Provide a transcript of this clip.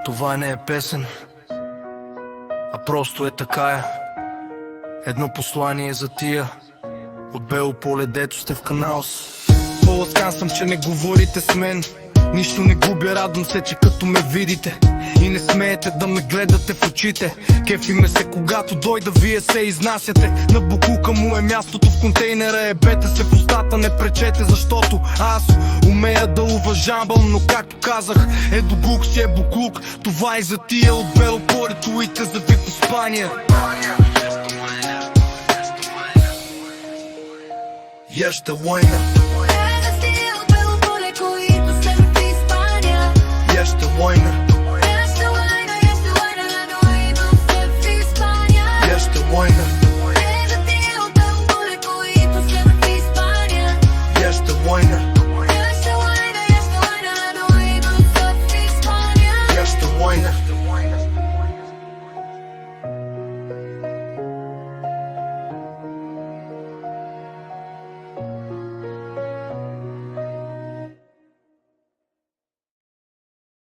Това не е песен, а просто е така. Едно послание за тия от Бело поле, дето сте в канал. По-ласкан съм, че не говорите с мен. Нищо не губя, радвам се, че като ме видите и не смеете да ме гледате в очите. Кефи ме се, когато дойда, вие се изнасяте. На буклука му е мястото, в контейнера ебете се в устата, не пречете, защото аз умея да уважавам. Но както казах, буклук си е буклук. Това и за тия от Бело поле, туите за ви по Спания. Еште война. Еште война.